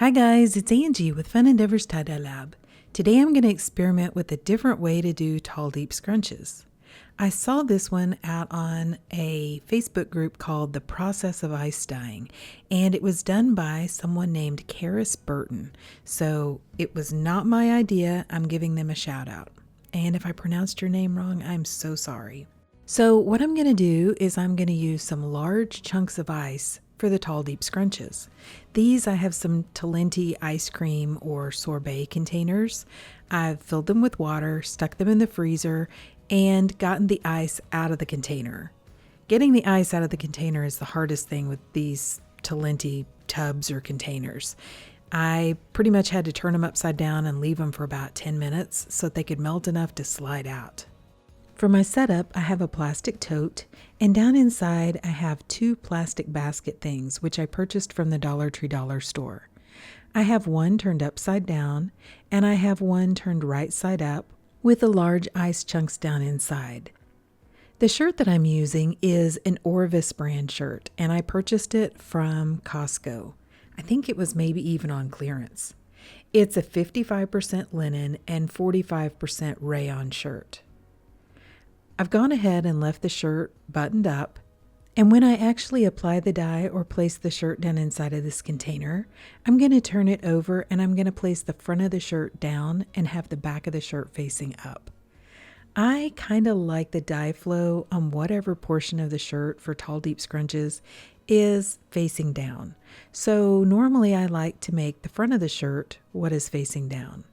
Hi guys, it's Angie with Fun Endeavors Tie-Dye Lab. Today I'm going to experiment with a different way to do tall deep scrunches. I saw this one out on a Facebook group called The Process of Ice Dyeing, and it was done by someone named Karis Burton. So it was not my idea. I'm giving them a shout out. And if I pronounced your name wrong, I'm so sorry. So what I'm going to do is I'm going to use some large chunks of ice for the tall deep scrunches. These I have some Talenti ice cream or sorbet containers. I've filled them with water, stuck them in the freezer, and gotten the ice out of the container. Getting the ice out of the container is the hardest thing with these Talenti tubs or containers. I pretty much had to turn them upside down and leave them for about 10 minutes so that they could melt enough to slide out. For my setup, I have a plastic tote, and down inside I have two plastic basket things, which I purchased from the Dollar Tree dollar store. I have one turned upside down, and I have one turned right side up with the large ice chunks down inside. The shirt that I'm using is an Orvis brand shirt, and I purchased it from Costco. I think it was maybe even on clearance. It's a 55% linen and 45% rayon shirt. I've gone ahead and left the shirt buttoned up, and when I actually apply the dye or place the shirt down inside of this container, I'm going to turn it over and I'm going to place the front of the shirt down and have the back of the shirt facing up. I kind of like the dye flow on whatever portion of the shirt for tall deep scrunches is facing down. So normally I like to make the front of the shirt what is facing down.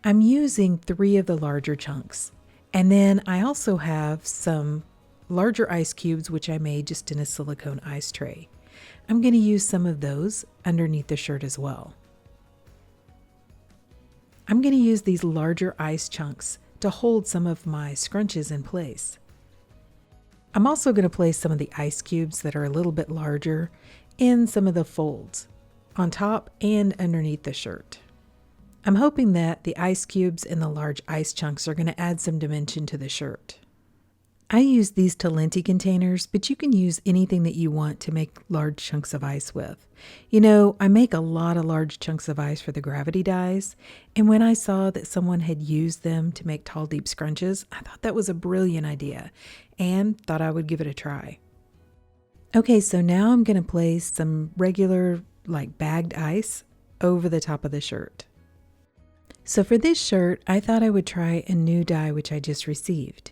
I'm using 3 of the larger chunks. And then I also have some larger ice cubes, which I made just in a silicone ice tray. I'm going to use some of those underneath the shirt as well. I'm going to use these larger ice chunks to hold some of my scrunches in place. I'm also going to place some of the ice cubes that are a little bit larger in some of the folds on top and underneath the shirt. I'm hoping that the ice cubes and the large ice chunks are going to add some dimension to the shirt. I use these Talenti containers, but you can use anything that you want to make large chunks of ice with. You know, I make a lot of large chunks of ice for the gravity dyes, and when I saw that someone had used them to make tall deep scrunches, I thought that was a brilliant idea and thought I would give it a try. Okay, so now I'm going to place some regular bagged ice over the top of the shirt. So for this shirt, I thought I would try a new dye which I just received.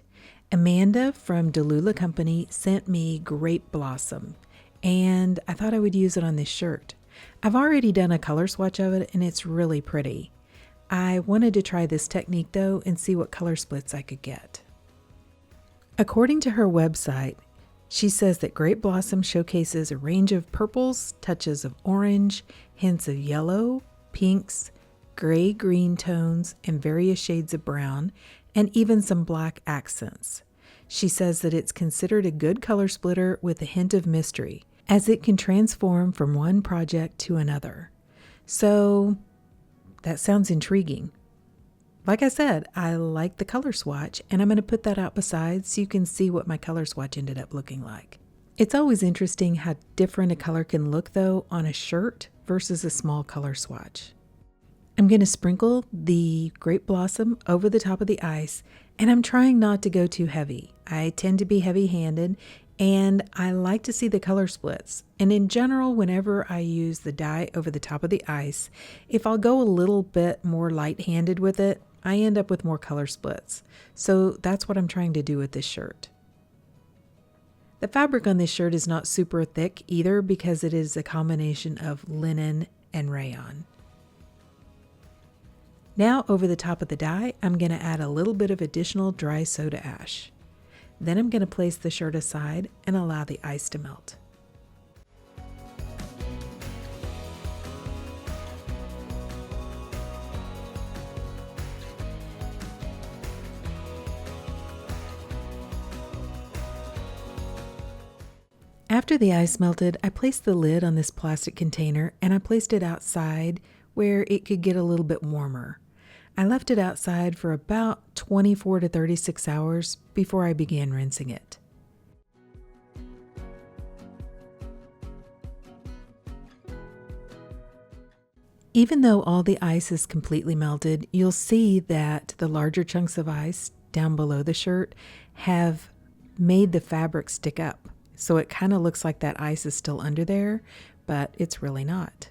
Amanda from Dalula Co sent me Grape Blossom, and I thought I would use it on this shirt. I've already done a color swatch of it, and it's really pretty. I wanted to try this technique though and see what color splits I could get. According to her website, she says that Grape Blossom showcases a range of purples, touches of orange, hints of yellow, pinks, gray-green tones, and various shades of brown, and even some black accents. She says that it's considered a good color splitter with a hint of mystery, as it can transform from one project to another. So that sounds intriguing. Like I said, I like the color swatch, and I'm going to put that out beside so you can see what my color swatch ended up looking like. It's always interesting how different a color can look though on a shirt versus a small color swatch. I'm going to sprinkle the Grape Blossom over the top of the ice, and I'm trying not to go too heavy. I tend to be heavy-handed, and I like to see the color splits. And in general, whenever I use the dye over the top of the ice, if I'll go a little bit more light-handed with it, I end up with more color splits. So that's what I'm trying to do with this shirt. The fabric on this shirt is not super thick either because it is a combination of linen and rayon. Now over the top of the dye, I'm going to add a little bit of additional dry soda ash. Then I'm going to place the shirt aside and allow the ice to melt. After the ice melted, I placed the lid on this plastic container and I placed it outside where it could get a little bit warmer. I left it outside for about 24 to 36 hours before I began rinsing it. Even though all the ice is completely melted, you'll see that the larger chunks of ice down below the shirt have made the fabric stick up. So it kind of looks like that ice is still under there, but it's really not.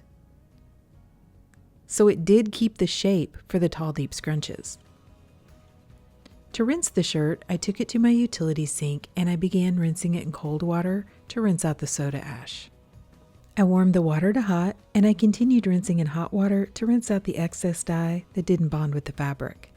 So it did keep the shape for the tall, deep scrunches. To rinse the shirt, I took it to my utility sink and I began rinsing it in cold water to rinse out the soda ash. I warmed the water to hot and I continued rinsing in hot water to rinse out the excess dye that didn't bond with the fabric.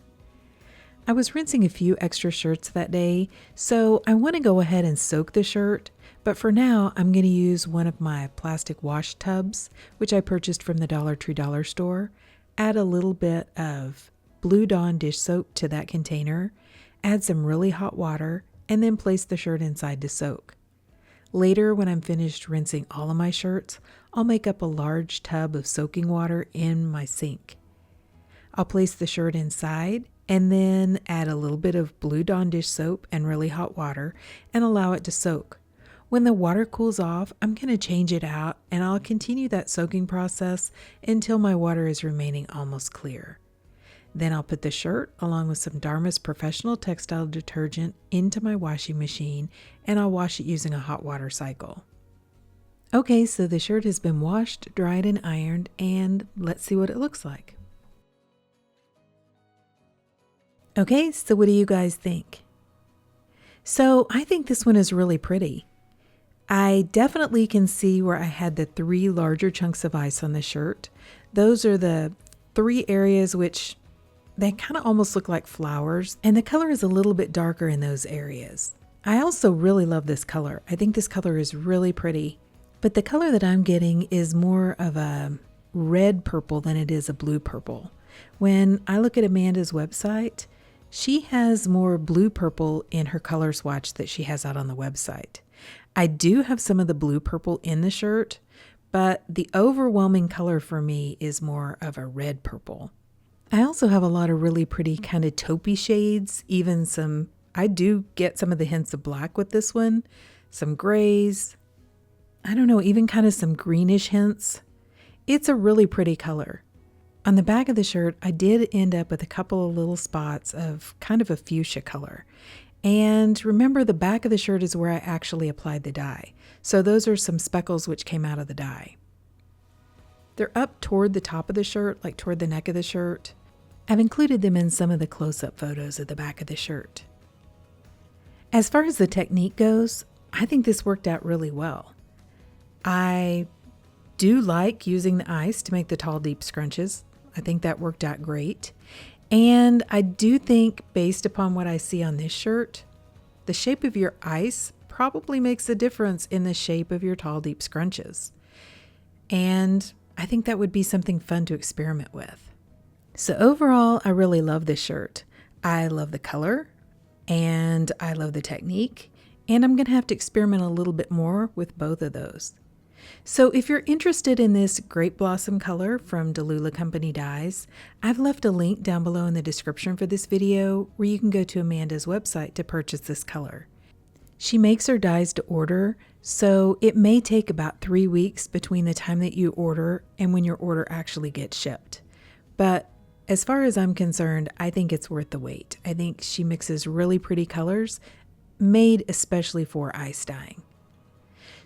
I was rinsing a few extra shirts that day, so I want to go ahead and soak the shirt, but for now I'm going to use one of my plastic wash tubs, which I purchased from the Dollar Tree dollar store, add a little bit of Blue Dawn dish soap to that container, add some really hot water, and then place the shirt inside to soak. Later, when I'm finished rinsing all of my shirts, I'll make up a large tub of soaking water in my sink. I'll place the shirt inside and then add a little bit of Blue Dawn dish soap and really hot water and allow it to soak. When the water cools off, I'm going to change it out and I'll continue that soaking process until my water is remaining almost clear. Then I'll put the shirt along with some Dharma's professional textile detergent into my washing machine and I'll wash it using a hot water cycle. Okay, so the shirt has been washed, dried, and ironed, and let's see what it looks like. Okay, so what do you guys think? So I think this one is really pretty. I definitely can see where I had the 3 larger chunks of ice on the shirt. Those are the 3 areas which they kind of almost look like flowers, and the color is a little bit darker in those areas. I also really love this color. I think this color is really pretty, but the color that I'm getting is more of a red purple than it is a blue purple. When I look at Amanda's website, she has more blue purple in her color swatch that she has out on the website. I do have some of the blue purple in the shirt, but the overwhelming color for me is more of a red purple. I also have a lot of really pretty kind of taupey shades, I do get some of the hints of black with this one, some grays, I don't know, even kind of some greenish hints. It's a really pretty color. On the back of the shirt, I did end up with a couple of little spots of kind of a fuchsia color. And remember, the back of the shirt is where I actually applied the dye. So those are some speckles which came out of the dye. They're up toward the top of the shirt, like toward the neck of the shirt. I've included them in some of the close-up photos of the back of the shirt. As far as the technique goes, I think this worked out really well. I do like using the ice to make the tall, deep scrunches. I think that worked out great. And I do think, based upon what I see on this shirt, the shape of your ice probably makes a difference in the shape of your tall, deep scrunches. And I think that would be something fun to experiment with. So overall, I really love this shirt. I love the color and I love the technique. And I'm going to have to experiment a little bit more with both of those. So if you're interested in this Grape Blossom color from Dalula Company Dyes, I've left a link down below in the description for this video where you can go to Amanda's website to purchase this color. She makes her dyes to order, so it may take about 3 weeks between the time that you order and when your order actually gets shipped. But as far as I'm concerned, I think it's worth the wait. I think she mixes really pretty colors made especially for ice dyeing.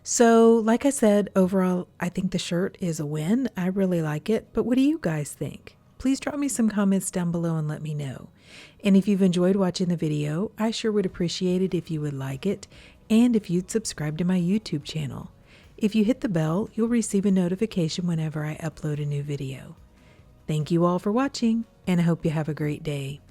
So, like I said, overall, I think the shirt is a win. I really like it, but what do you guys think? Please drop me some comments down below and let me know. And if you've enjoyed watching the video, I sure would appreciate it if you would like it and if you'd subscribe to my YouTube channel. If you hit the bell, you'll receive a notification whenever I upload a new video. Thank you all for watching, and I hope you have a great day.